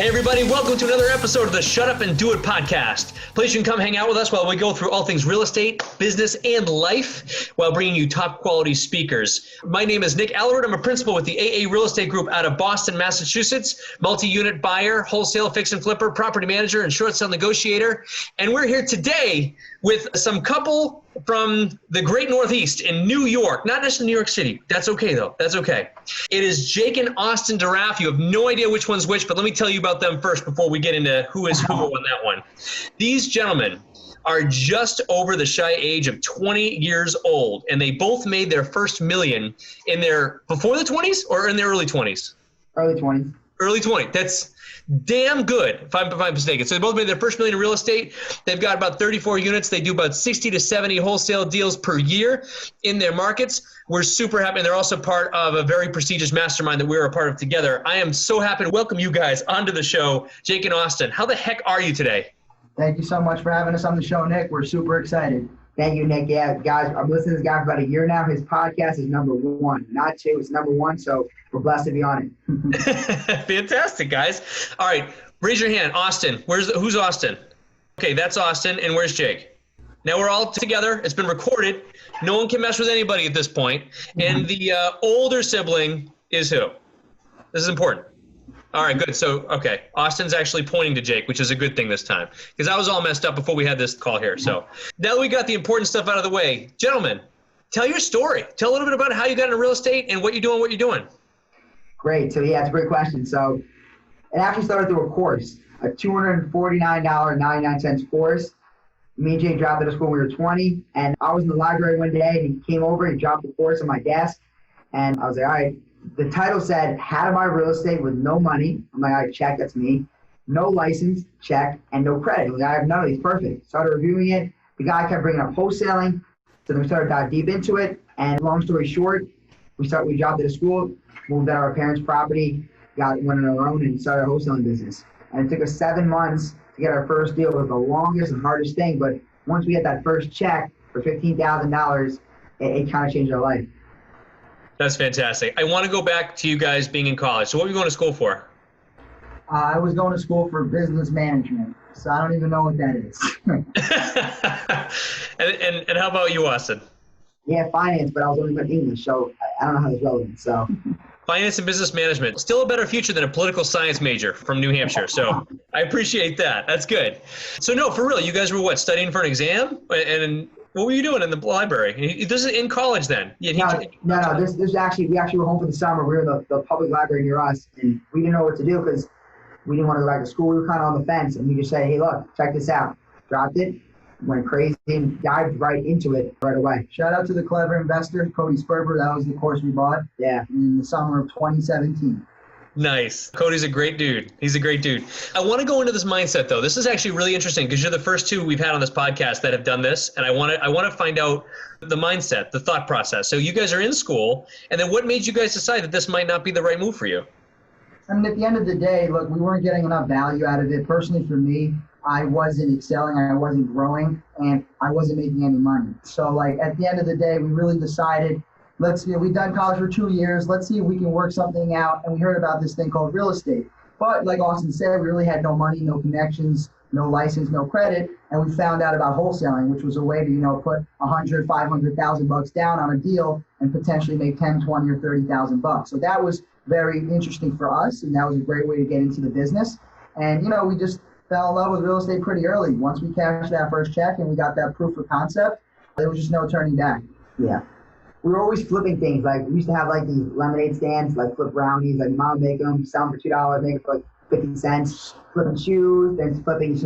Hey everybody, welcome to another episode of the Shut Up and Do It podcast. Please you can come hang out with us while we go through all things real estate, business, and life while bringing you top quality speakers. My name is Nick Allard. I'm a principal with the AA Real Estate Group out of Boston, Massachusetts, multi-unit buyer, wholesale fix and flipper, property manager, and short sale negotiator. And we're here today with some couple from the great Northeast in New York, not necessarily New York City. That's okay though, that's okay. It is Jake and Austin Deraaff. You have no idea which one's which, but let me tell you about them first before we get into who is who on that one. These gentlemen are just over the shy age of 20 years old, and they both made their first million in their, before the 20s or in their early 20s? Early 20s. Early 20. That's damn good, if I'm mistaken. So they both made their first million in real estate. They've got about 34 units. They do about 60 to 70 wholesale deals per year in their markets. We're super happy. And they're also part of a very prestigious mastermind that we're a part of together. I am so happy to welcome you guys onto the show, Jake and Austin. How the heck are you today? Thank you so much for having us on the show, Nick. We're super excited. Thank you, Nick. Yeah, guys, I've listened to this guy for about a year now. His podcast is number one, not two. It's number one, so we're blessed to be on it. Fantastic, guys. All right, raise your hand. Austin, who's Austin? Okay, that's Austin, and where's Jake? Now we're all together. It's been recorded. No one can mess with anybody at this point. And the older sibling is who? This is important. All right, good. So, okay, Austin's actually pointing to Jake, which is a good thing this time, because I was all messed up before we had this call here. So now that we got the important stuff out of the way, gentlemen, tell your story. Tell a little bit about how you got into real estate and what you're doing. Great. So, yeah, it's a great question. So it actually started through a course, a $249.99 course. Me and Jake dropped out of school when we were 20, and I was in the library one day, and he came over and dropped the course on my desk, and I was like, all right. The title said, how to buy real estate with no money. I'm like, all right, check, that's me. No license, check, and no credit. I'm like, I have none of these, perfect. Started reviewing it. The guy kept bringing up wholesaling. So then we started diving deep into it. And long story short, we dropped out of school, moved out of our parents' property, went on our own, and started a wholesaling business. And it took us 7 months to get our first deal. It was the longest and hardest thing. But once we had that first check for $15,000, it kind of changed our life. That's fantastic. I want to go back to you guys being in college. So what were you going to school for? I was going to school for business management, so I don't even know what that is. and how about you, Austin? Yeah, finance, but I was only about English, so I don't know how that's relevant. So, finance and business management. Still a better future than a political science major from New Hampshire. So I appreciate that. That's good. So no, for real, you guys were what, studying for an exam? And what were you doing in the library? This is in college then? Yeah, no. This actually, we actually were home for the summer. We were in the public library near us, and we didn't know what to do because we didn't want to go back to school. We were kind of on the fence, and we just said, hey, look, check this out. Dropped it, went crazy, and dived right into it right away. Shout out to the clever investor, Cody Sperber. That was the course we bought. Yeah, in the summer of 2017. Nice. Cody's a great dude. He's a great dude. I want to go into this mindset though. This is actually really interesting because you're the first two we've had on this podcast that have done this. And I want to find out the mindset, the thought process. So you guys are in school, and then what made you guys decide that this might not be the right move for you? I mean, at the end of the day, look, we weren't getting enough value out of it. Personally, for me, I wasn't excelling, I wasn't growing, and I wasn't making any money. So like at the end of the day, we really decided, we've done college for 2 years. Let's see if we can work something out. And we heard about this thing called real estate. But like Austin said, we really had no money, no connections, no license, no credit. And we found out about wholesaling, which was a way to, put $100,000, $500,000 down on a deal and potentially make $10,000, $20,000, or $30,000. So that was very interesting for us. And that was a great way to get into the business. And, we just fell in love with real estate pretty early. Once we cashed that first check and we got that proof of concept, there was just no turning back. Yeah. We were always flipping things. Like we used to have these lemonade stands, flip brownies. Like mom would make them, sell them for $2, make it for 50 cents. Flipping shoes, then flipping.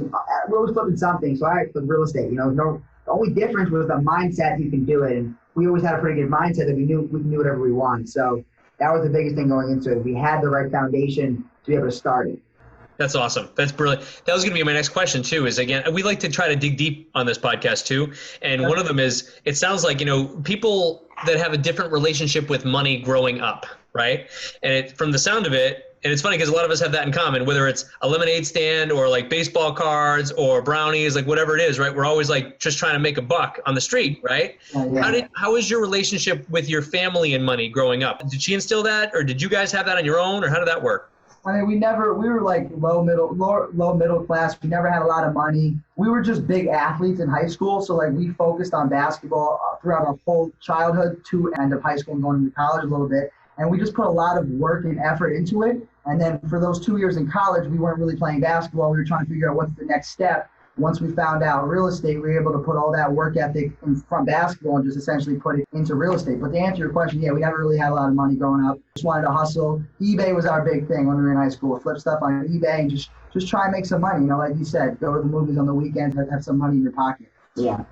We're always flipping something. So I flip real estate. The only difference was the mindset you can do it. And we always had a pretty good mindset that we knew we can do whatever we want. So that was the biggest thing going into it. We had the right foundation to be able to start it. That's awesome. That's brilliant. That was going to be my next question too, is again, we like to try to dig deep on this podcast too. And one of them is, it sounds like, people that have a different relationship with money growing up, right? And from the sound of it, and it's funny because a lot of us have that in common, whether it's a lemonade stand or like baseball cards or brownies, like whatever it is, right? We're always like just trying to make a buck on the street, right? Yeah. How is your relationship with your family and money growing up? Did she instill that, or did you guys have that on your own, or how did that work? I mean, we were like low middle class. We never had a lot of money. We were just big athletes in high school. So like we focused on basketball throughout our whole childhood to end of high school and going into college a little bit. And we just put a lot of work and effort into it. And then for those 2 years in college, we weren't really playing basketball. We were trying to figure out what's the next step. Once we found out real estate, we were able to put all that work ethic from basketball and just essentially put it into real estate. But to answer your question, yeah, we never really had a lot of money growing up. Just wanted to hustle. eBay was our big thing when we were in high school. Flip stuff on eBay and just try and make some money. You know, like you said, go to the movies on the weekends, have some money in your pocket. Yeah.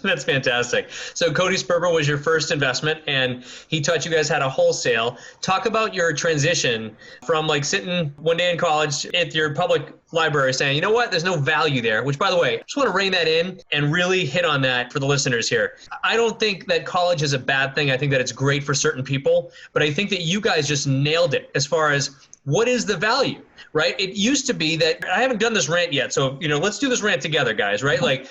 That's fantastic. So Cody Sperber was your first investment, and he taught you guys how to wholesale. Talk about your transition from like sitting one day in college at your public library saying, you know what, there's no value there, which by the way, I just want to rein that in and really hit on that for the listeners here. I don't think that college is a bad thing. I think that it's great for certain people, but I think that you guys just nailed it as far as what is the value, right? It used to be that, I haven't done this rant yet, so, let's do this rant together, guys, right? Like,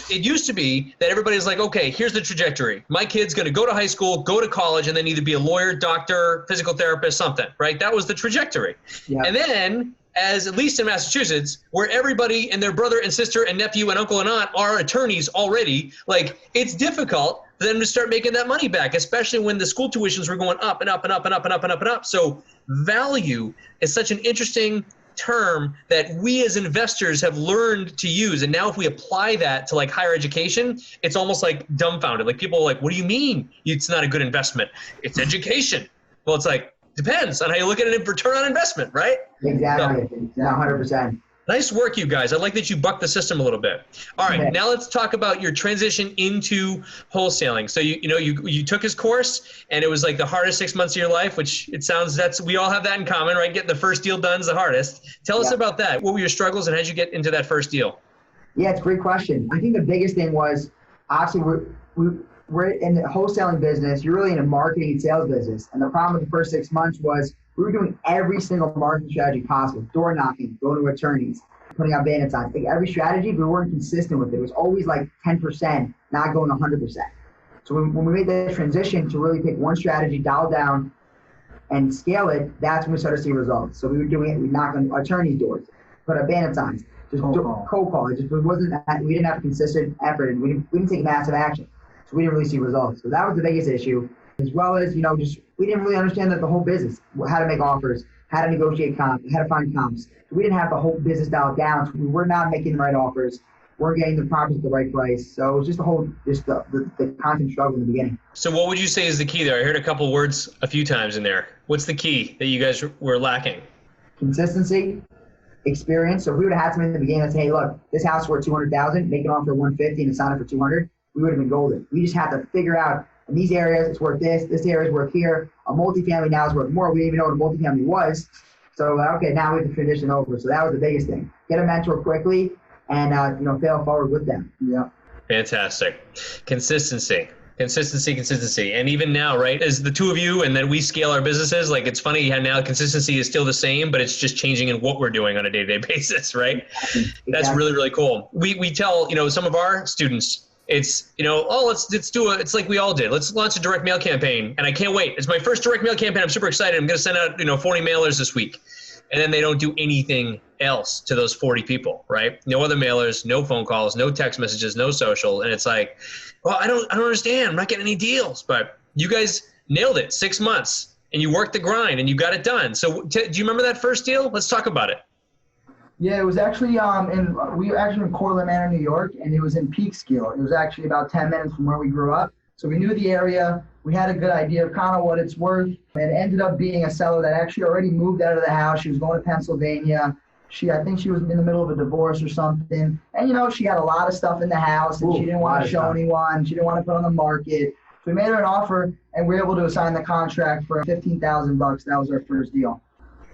it used to be that everybody's like, okay, here's the trajectory. My kid's going to go to high school, go to college, and then either be a lawyer, doctor, physical therapist, something, right? That was the trajectory. Yeah. And then, as at least in Massachusetts, where everybody and their brother and sister and nephew and uncle and aunt are attorneys already, like, it's difficult for them to start making that money back, especially when the school tuitions were going up and up and up and up and up and up and up. So value is such an interesting term that we as investors have learned to use. And now if we apply that to like higher education, it's almost like dumbfounded. Like people are like, what do you mean it's not a good investment? It's education. Well, it's like, depends on how you look at it in return on investment, right? Exactly. So, 100%. Nice work, you guys. I like that you bucked the system a little bit. All right, okay. Now let's talk about your transition into wholesaling. So you took his course, and it was like the hardest 6 months of your life, which it sounds we all have that in common, right? Getting the first deal done is the hardest. Tell us about that. What were your struggles, and how'd you get into that first deal? Yeah, it's a great question. I think the biggest thing was obviously we're in the wholesaling business. You're really in a marketing and sales business, and the problem with the first 6 months was we were doing every single marketing strategy possible. Door knocking, going to attorneys, putting out bandits on. Like every strategy, we weren't consistent with it. It was always like 10%, not going 100%. So when we made that transition to really pick one strategy, dial down, and scale it, that's when we started to see results. So we were doing it. We knocked on attorneys' doors, put up bandits on, just cold call. It wasn't. We didn't have a consistent effort, and we didn't take massive action. So we didn't really see results. So that was the biggest issue, as well as, just we didn't really understand that the whole business, how to make offers, how to negotiate comps, how to find comps. So we didn't have the whole business dialed down. So we were not making the right offers. We're getting the properties at the right price. So it was just the constant struggle in the beginning. So what would you say is the key there? I heard a couple words a few times in there. What's the key that you guys were lacking? Consistency, experience. So if we would have had something in the beginning that say, hey, look, this house is worth $200,000, make an offer of $150 and sign it for $200, we would have been golden. We just had to figure out in these areas it's worth this area is worth here. A multifamily now is worth more. We didn't even know what a multifamily was. So okay, now we have to transition over. So that was the biggest thing. Get a mentor quickly and fail forward with them. Yeah. Fantastic. Consistency. And even now, right, as the two of you and then we scale our businesses, like it's funny how now consistency is still the same, but it's just changing in what we're doing on a day-to-day basis, right? Exactly. That's really, really cool. We tell, some of our students, it's, let's do it's like we all did. Let's launch a direct mail campaign. And I can't wait. It's my first direct mail campaign. I'm super excited. I'm going to send out, 40 mailers this week. And then they don't do anything else to those 40 people, right? No other mailers, no phone calls, no text messages, no social. And it's like, well, I don't understand. I'm not getting any deals. But you guys nailed it. 6 months. And you worked the grind and you got it done. So do you remember that first deal? Let's talk about it. Yeah, it was actually we were actually in Cortland Manor, New York, and it was in Peekskill. It was actually about 10 minutes from where we grew up. So we knew the area. We had a good idea of kind of what it's worth. And it ended up being a seller that actually already moved out of the house. She was going to Pennsylvania. I think she was in the middle of a divorce or something. And, she had a lot of stuff in the house, and she didn't want to show anyone. She didn't want to put on the market. So we made her an offer, and we were able to assign the contract for $15,000. That was our first deal.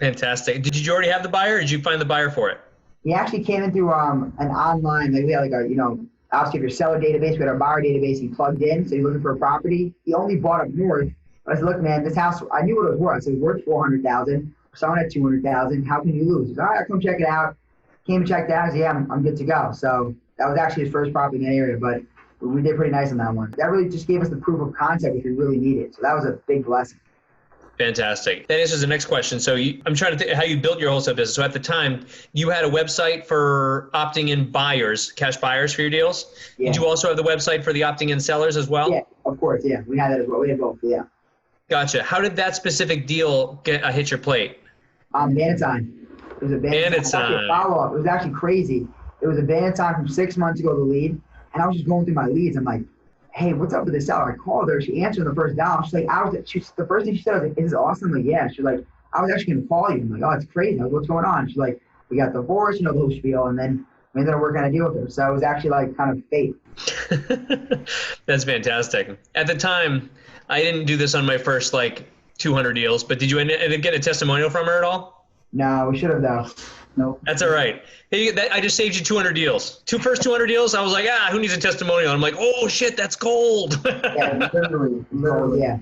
Fantastic. Did you already have the buyer, or did you find the buyer for it? He actually came in through an online, we had obviously your seller database, we had our buyer database. He plugged in, so he's looking for a property. He only bought up north. But I said, look, man, this house, I knew what it was worth. I said, it's worth $400,000. Someone at $200,000. How can you lose? He said, all right, come check it out. Came and checked it out. I said, yeah, I'm good to go. So that was actually his first property in the area, but we did pretty nice on that one. That really just gave us the proof of concept which we really needed. So that was a big blessing. Fantastic. That answers the next question. So I'm trying to think how you built your wholesale business. So at the time, you had a website for opting in buyers, cash buyers for your deals. Yeah. Did you also have the website for the opting in sellers as well? Yeah, of course. Yeah, we had that as well. We had both. Yeah. Gotcha. How did that specific deal hit your plate? Valentine. It was a Valentine. Follow-up. It was actually crazy. It was a Valentine from 6 months ago, the lead. And I was just going through my leads. I'm like, hey, what's up with this seller? I called her. She answered the first dial. She's like, the first thing she said, I was like, is this Austin? I'm like, yeah. She's like, I was actually going to call you. I'm like, oh, it's crazy. Like, what's going on? She's like, we got divorced, the whole spiel. And then we ended up working on a deal with her. So it was actually like kind of fate. That's fantastic. At the time, I didn't do this on my first 200 deals, but did you end up getting a testimonial from her at all? No, we should have though. Nope. That's all right. Hey, I just saved you 200 deals. First 200 deals, I was like, who needs a testimonial? I'm like, oh shit, that's gold. Yeah, literally, yeah.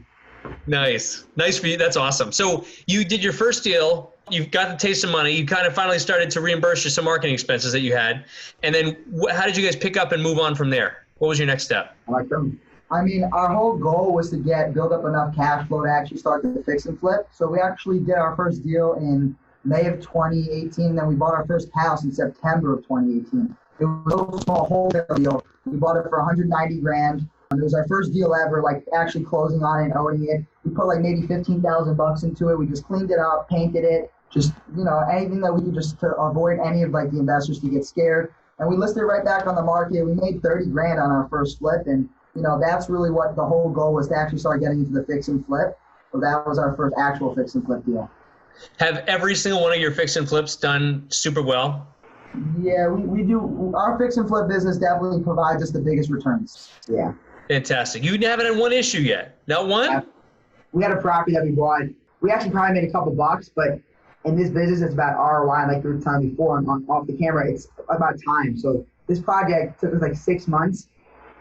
Nice for you. That's awesome. So you did your first deal. You've got the taste of money. You kind of finally started to reimburse you some marketing expenses that you had. And then how did you guys pick up and move on from there? What was your next step? I like them. I mean, our whole goal was to build up enough cash flow to actually start the fix and flip. So we actually did our first deal in May of 2018. Then we bought our first house in September of 2018. It was a little small wholesale deal. We bought it for 190 grand. It was our first deal ever, actually closing on it and owning it. We put maybe $15,000 into it. We just cleaned it up, painted it, just, anything that we could just to avoid any of the investors to get scared. And we listed it right back on the market. We made 30 grand on our first flip. And, that's really what the whole goal was, to actually start getting into the fix and flip. So that was our first actual fix and flip deal. Have every single one of your fix and flips done super well? Yeah, we do. Our fix and flip business definitely provides us the biggest returns. Yeah. Fantastic. You haven't had one issue yet? Not one? Yeah. We had a property that we bought. We actually probably made a couple bucks, but in this business, it's about ROI. Like we were telling before off the camera, it's about time. So this project took us 6 months.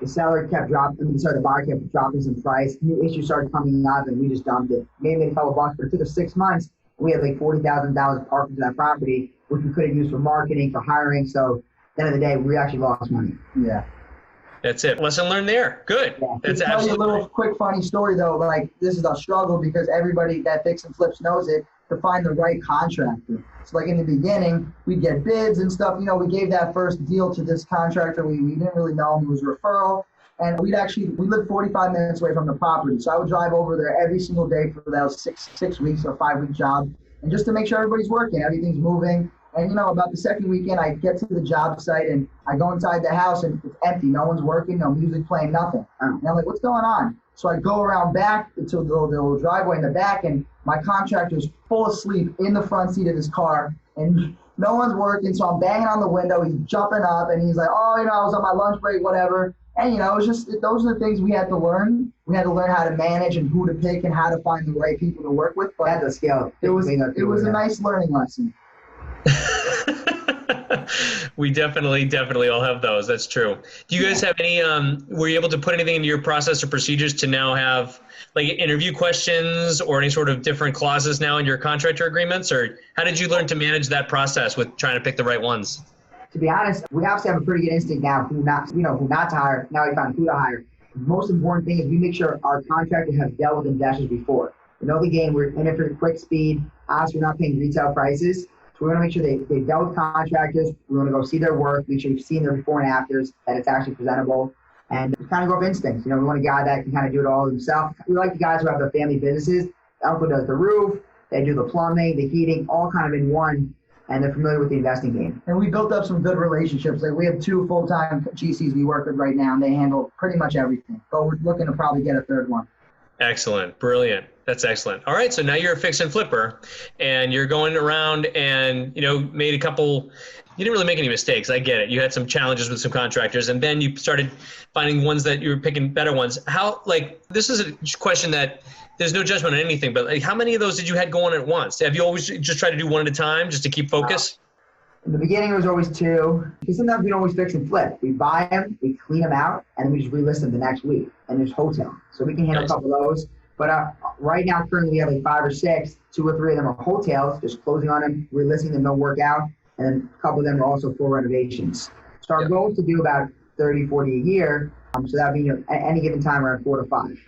The seller kept dropping, the buyer kept dropping some price. New issues started coming up, and we just dumped it. Maybe made a couple bucks, but it took us 6 months. We had $40,000 parked into that property, which we could have used for marketing, for hiring. So at the end of the day, we actually lost money. Yeah. That's it. Lesson learned there. Good. Yeah. That's to tell you a little quick funny story though, this is a struggle because everybody that fix and flips knows it, to find the right contractor. So in the beginning, we'd get bids and stuff. We gave that first deal to this contractor. We didn't really know him. It was a referral. And we lived 45 minutes away from the property. So I would drive over there every single day for those six weeks or 5-week job. And just to make sure everybody's working, everything's moving. And about the second weekend, I get to the job site and I go inside the house and it's empty. No one's working, no music playing, nothing. And I'm like, what's going on? So I go around back to the little driveway in the back, and my contractor's full asleep in the front seat of his car, and no one's working. So I'm banging on the window. He's jumping up, and he's like, oh, I was on my lunch break, whatever. And, it was just, those are the things we had to learn. We had to learn how to manage and who to pick and how to find the right people to work with. But at the scale, it was a nice learning lesson. We definitely all have those. That's true. Do you guys have any, were you able to put anything into your process or procedures to now have interview questions or any sort of different clauses now in your contractor agreements? Or how did you learn to manage that process with trying to pick the right ones? To be honest, we obviously have a pretty good instinct now who not to hire. Now we found who to hire. The most important thing is we make sure our contractor has dealt with investors before. We know the game. We're in it for quick speed. Obviously, we're not paying retail prices. So we want to make sure they dealt with contractors. We want to go see their work, make sure you've seen their before and afters, that it's actually presentable, and kind of go off instincts. We want a guy that can kind of do it all himself. We like the guys who have the family businesses. The uncle does the roof, they do the plumbing, the heating, all kind of in one, and they're familiar with the investing game. And we built up some good relationships. We have 2 full-time GCs we work with right now, and they handle pretty much everything. But we're looking to probably get a 3rd one. Excellent. Brilliant. That's excellent. All right. So now you're a fix and flipper and you're going around and, made a couple, you didn't really make any mistakes. I get it. You had some challenges with some contractors and then you started finding ones that you were picking better ones. How, this is a question that there's no judgment on anything, but how many of those did you had going at once? Have you always just tried to do one at a time just to keep focus? In the beginning, it was always 2. Because sometimes we don't always fix and flip. We buy them, we clean them out, and then we just relist them the next week. And there's wholesale. So we can handle a couple of those. But right now, currently, we have 5 or 6. 2 or 3 of them are hotels, just closing on them, relisting them, no workout. And then a couple of them are also full renovations. So our goal is to do about 30, 40 a year. So that would be at any given time around 4 to 5.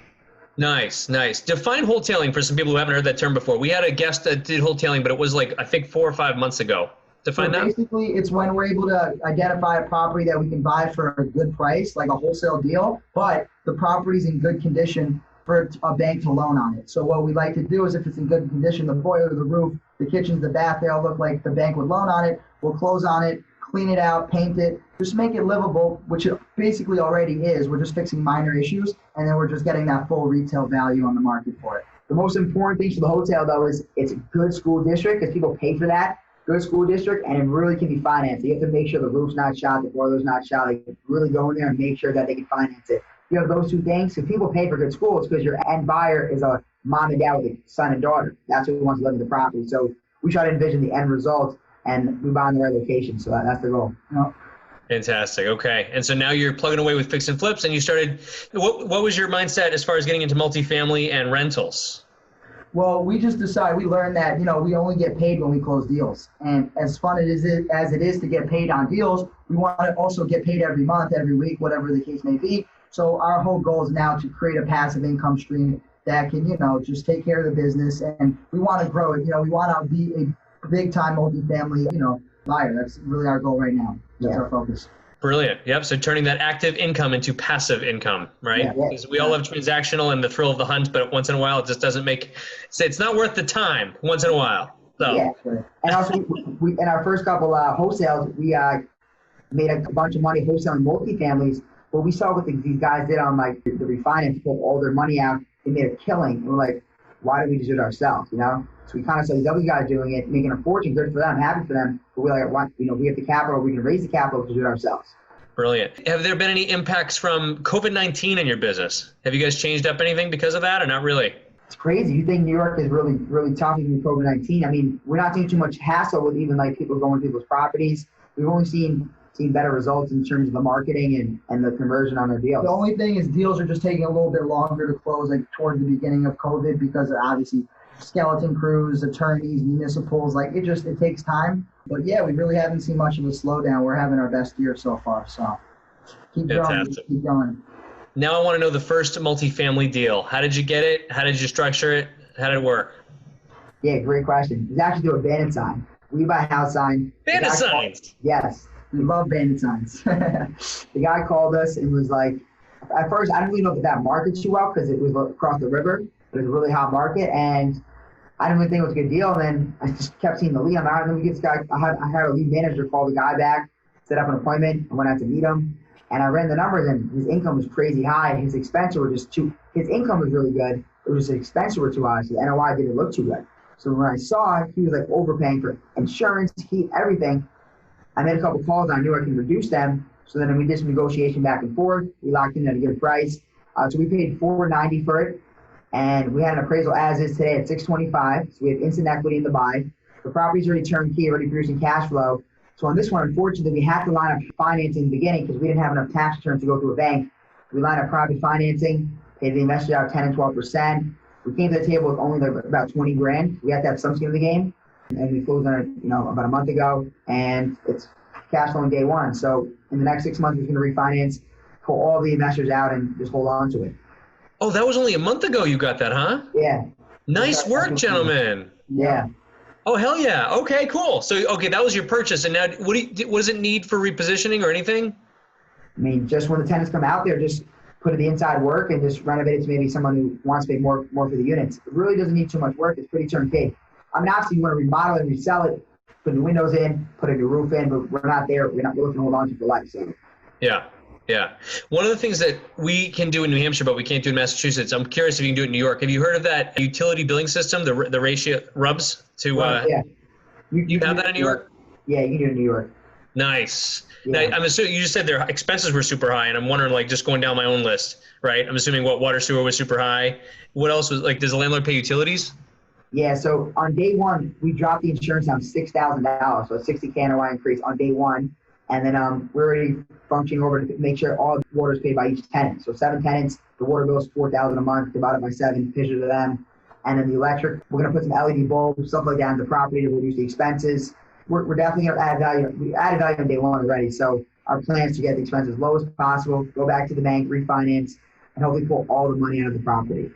Nice, nice. Define wholesaling for some people who haven't heard that term before. We had a guest that did wholesaling, but it was like, I think 4 or 5 months ago. Define So that. basically, it's when we're able to identify a property that we can buy for a good price, like a wholesale deal, but the property's in good condition for a bank to loan on it. So what we like to do is if it's in good condition, the boiler, the roof, the kitchens, the bath, they all look like the bank would loan on it. We'll close on it, clean it out, paint it, just make it livable, which it basically already is. We're just fixing minor issues, and then we're just getting that full retail value on the market for it. The most important thing for the hotel, though, is it's a good school district because people pay for that. Good school district, and it really can be financed. You have to make sure the roof's not shot, the boiler's not shot. Like, really go in there and make sure that they can finance it. You have those two things. If people pay for good schools, because your end buyer is a mom and dad with a son and daughter. That's who wants to live in the property. So we try to envision the end result, and we buy in the right location. So that's the goal. Fantastic. Okay. And so now you're plugging away with fix and flips, and you started, what was your mindset as far as getting into multifamily and rentals? Well, we just decided, we learned that, we only get paid when we close deals. And as fun as it is to get paid on deals, we want to also get paid every month, every week, whatever the case may be. So our whole goal is now to create a passive income stream that can, just take care of the business. And we want to grow it. We want to be a big time multifamily, buyer. That's really our goal right now. That's our focus. Brilliant. Yep. So turning that active income into passive income, right? Because we all love transactional and the thrill of the hunt, but once in a while it just doesn't it's not worth the time once in a while. So. Yeah. Sure. And also, we in our first couple wholesales, we made a bunch of money wholesaling multifamilies. But we saw what these guys did on like the refinance, pulled all their money out, they made a killing. And we're like, why don't we just do it ourselves, So we kind of saw these other guys doing it, making a fortune. Good for them, happy for them. But we're like, we have the capital, we can raise the capital to do it ourselves. Brilliant. Have there been any impacts from COVID-19 in your business? Have you guys changed up anything because of that or not really? It's crazy. You think New York is really, really tough with COVID-19. I mean, we're not seeing too much hassle with even like people going through those properties. We've only seen better results in terms of the marketing and the conversion on their deals. The only thing is deals are just taking a little bit longer to close like towards the beginning of COVID because of obviously skeleton crews, attorneys, municipals, it takes time. But yeah, we really haven't seen much of a slowdown. We're having our best year so far. So keep going. Now I want to know the first multifamily deal. How did you get it? How did you structure it? How did it work? Yeah, great question. It's actually through a bandit sign. We buy house sign. Bandit signs? Yes. We love bandit signs. The guy called us and was like, at first, I didn't really know that market too well because it was across the river. It was a really hot market, and I didn't really think it was a good deal. And then I just kept seeing the lead. I'm like, let me get this guy. I had a lead manager call the guy back, set up an appointment. I went out to meet him, and I ran the numbers, and his income was crazy high. His expenses were just his income was really good. It was just his expenses were too high, so the NOI didn't look too good. So when I saw it, he was like overpaying for insurance, heat, everything. I made a couple calls. I knew I could reduce them. So then we did some negotiation back and forth. We locked in at a good price. So we paid $490 for it. And we had an appraisal as is today at $625. So we have instant equity in the buy. The property's already turnkey, already producing cash flow. So on this one, unfortunately, we had to line up financing in the beginning because we didn't have enough tax returns to go through a bank. We lined up private financing, paid the investors out 10 and 12%. We came to the table with only about 20 grand. We had to have some skin in the game. And we closed on it, about a month ago, and it's cash flow on day one. So in the next 6 months, we're going to refinance, pull all the investors out, and just hold on to it. Oh, that was only a month ago you got that, huh? Yeah. Nice work, gentlemen. Yeah. Oh, hell yeah. Okay, cool. So, that was your purchase. And now what does it need for repositioning or anything? I mean, just when the tenants come out there, just put in the inside work and just renovate it to maybe someone who wants to pay more for the units. It really doesn't need too much work. It's pretty turnkey. I mean, obviously, you want to remodel and resell it, put new windows in, put a new roof in, but we're not there. We're looking to hold on to for life. So. Yeah. One of the things that we can do in New Hampshire, but we can't do in Massachusetts, I'm curious if you can do it in New York. Have you heard of that utility billing system, the ratio RUBS? Yeah. You have that in New York? Yeah, you can do it in New York. Nice. Yeah. Now, I'm assuming you just said their expenses were super high, and I'm wondering, just going down my own list, right? I'm assuming water, sewer was super high. What else was, does the landlord pay utilities? Yeah, so on day one, we dropped the insurance down $6,000, so a $60K NOI increase on day one. And then we're already functioning over to make sure all the water is paid by each tenant. So 7 tenants, the water bill is $4,000 a month, divided by 7, pictures of them. And then the electric, we're going to put some LED bulbs, stuff like that in the property to reduce the expenses. We're definitely going to add value. We added value on day one already. So our plan is to get the expenses as low as possible, go back to the bank, refinance, and hopefully pull all the money out of the property.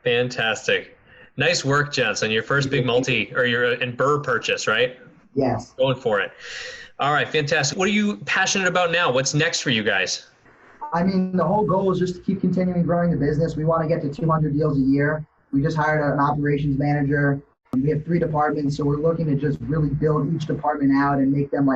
Fantastic. Nice work, gents, on your first big and Burr purchase, right? Yes. Going for it. All right, fantastic. What are you passionate about now? What's next for you guys? I mean, the whole goal is just to keep continuing growing the business. We want to get to 200 deals a year. We just hired an operations manager. We have 3 departments, so we're looking to just really build each department out and make them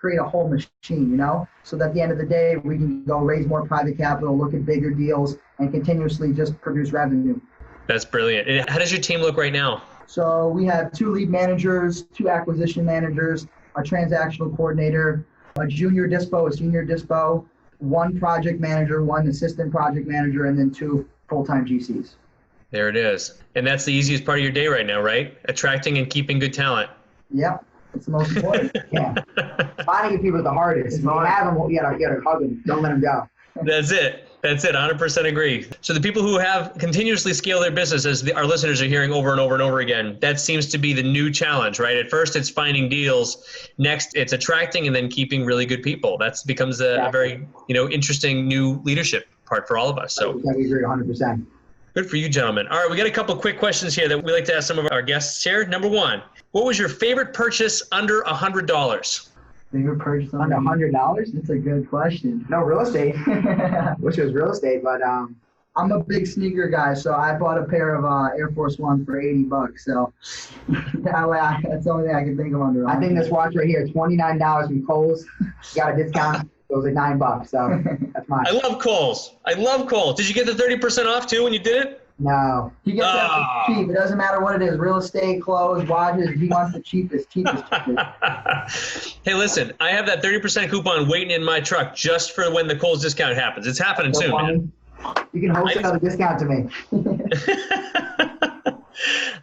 create a whole machine, so that at the end of the day, we can go raise more private capital, look at bigger deals, and continuously just produce revenue. That's brilliant. And how does your team look right now? So we have 2 lead managers, 2 acquisition managers, a transactional coordinator, a junior dispo, 1 project manager, 1 assistant project manager, and then 2 full-time GCs. There it is. And that's the easiest part of your day right now, right? Attracting and keeping good talent. Yep. It's the most important. Yeah. Finding people is the hardest. If you have them, you gotta hug them. Don't let them go. That's it. 100% agree. So the people who have continuously scaled their business, as our listeners are hearing over and over and over again, that seems to be the new challenge, right? At first, it's finding deals. Next, it's attracting and then keeping really good people. That becomes a very, interesting new leadership part for all of us. So I agree 100%. Good for you, gentlemen. All right, we got a couple of quick questions here that we like to ask some of our guests here. Number 1, what was your favorite purchase under $100? Favorite purchase under $100? That's a good question. No, real estate. Wish it was real estate, but I'm a big sneaker guy, so I bought a pair of Air Force One for $80. So that's the only thing I can think of under. I think this watch right here, $29 from Kohl's, got a discount. It was like $9, so that's mine. I love Kohl's. Did you get the 30% off too when you did it? No. He gets that cheap. It doesn't matter what it is. Real estate, clothes, watches. He wants the cheapest. Hey, listen, I have that 30% coupon waiting in my truck just for when the Kohl's discount happens. It's happening soon, man. You can wholesale the discount to me.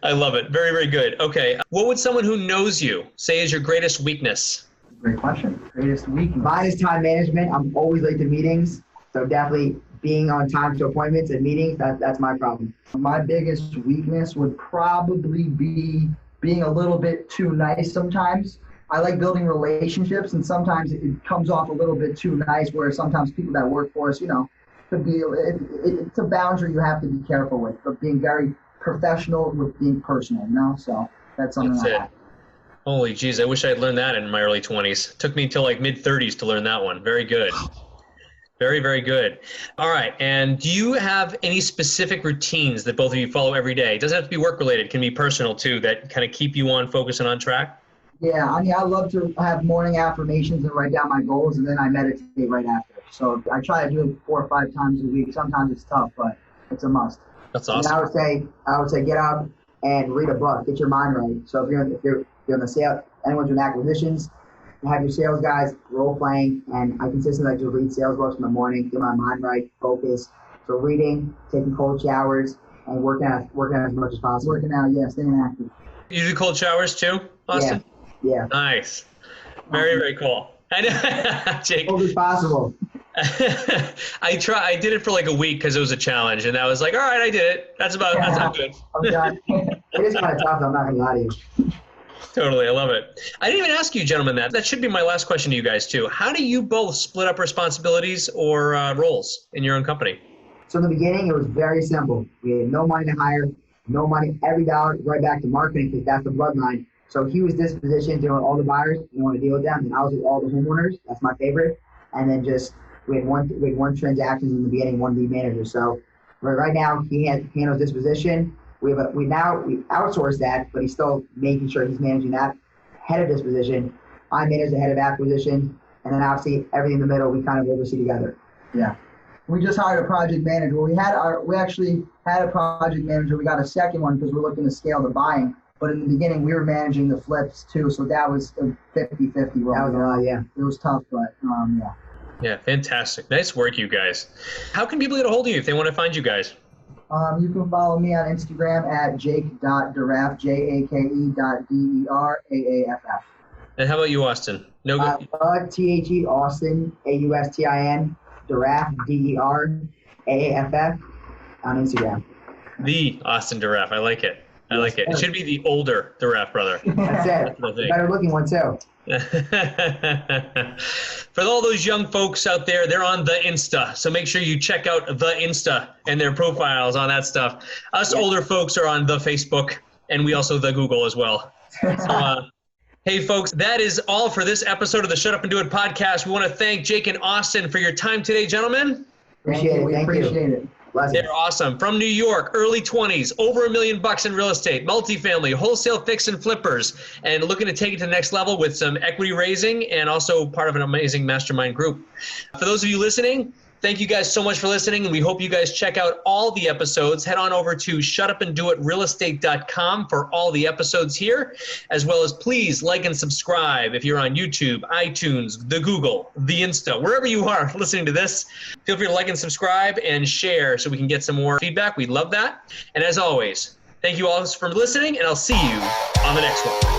I love it. Very, very good. Okay. What would someone who knows you say is your greatest weakness? Great question. Greatest weakness. Mine is time management. I'm always late to meetings, so definitely being on time to appointments and meetings, that's my problem. My biggest weakness would probably be being a little bit too nice sometimes. I like building relationships, and sometimes it comes off a little bit too nice, where sometimes people that work for us, could be, it's a boundary you have to be careful with, but being very professional with being personal, So that's something I have. Holy geez, I wish I had learned that in my early 20s. It took me until like mid-30s to learn that one. Very good. Very, very good. All right. And do you have any specific routines that both of you follow every day? It doesn't have to be work-related. It can be personal, too, that kind of keep you on focus and on track? Yeah. I mean, I love to have morning affirmations and write down my goals, and then I meditate right after. So I try to do it 4 or 5 times a week. Sometimes it's tough, but it's a must. That's awesome. And I would say get up and read a book. Get your mind right. So if you're in the sales, anyone's doing acquisitions, you have your sales guys role playing, and I consistently like to read sales books in the morning, get my mind right, focus. So reading, taking cold showers, and working out as much as possible. Working out, yeah, staying active. You do cold showers too, Austin? Yeah. Nice. Very, very cool. I know, Jake. Cold as possible. I did it for like a week because it was a challenge, and I was like, all right, I did it. That's good. I'm done. It is kind of tough, I'm not going to lie to you. Totally. I love it. I didn't even ask you gentlemen that. That should be my last question to you guys too. How do you both split up responsibilities or roles in your own company? So in the beginning, it was very simple. We had no money to hire, no money, every dollar right back to marketing because that's the bloodline. So he was dispositioned doing all the buyers, you want to deal with them, and I was with all the homeowners. That's my favorite. And then we had one transactions in the beginning, 1 lead manager. So right now he handles disposition. We outsourced that, but he's still making sure he's managing that head of disposition. I manage the head of acquisition, and then obviously everything in the middle we kind of oversee together. Yeah. We just hired a project manager. We actually had a project manager. We got a second one because we're looking to scale the buying. But in the beginning, we were managing the flips too, so that was a 50-50. That was a lot, yeah. It was tough, but yeah. Yeah, fantastic. Nice work, you guys. How can people get a hold of you if they want to find you guys? You can follow me on Instagram at jake.deraaff, jake.deraaff. And how about you, Austin? T-H-E, Austin, A-U-S-T-I-N, Deraaff, D-E-R-A-A-F-F on Instagram. The Austin Deraaff. I like it. It should be the older Deraaff brother. That's it. Better looking one, too. For all those young folks out there, they're on the Insta. So make sure you check out the Insta and their profiles on that stuff. Us older folks are on the Facebook, and we also the Google as well. So, hey, folks, that is all for this episode of the Shut Up and Do It podcast. We want to thank Jake and Austin for your time today, gentlemen. Appreciate it. They're awesome. From New York, early 20s, over $1 million in real estate, multifamily, wholesale fix and flippers, and looking to take it to the next level with some equity raising and also part of an amazing mastermind group. For those of you listening, thank you guys so much for listening, and we hope you guys check out all the episodes. Head on over to shutupanddoitrealestate.com for all the episodes here, as well as please like and subscribe if you're on YouTube, iTunes, the Google, the Insta, wherever you are listening to this. Feel free to like and subscribe and share so we can get some more feedback. We'd love that. And as always, thank you all for listening, and I'll see you on the next one.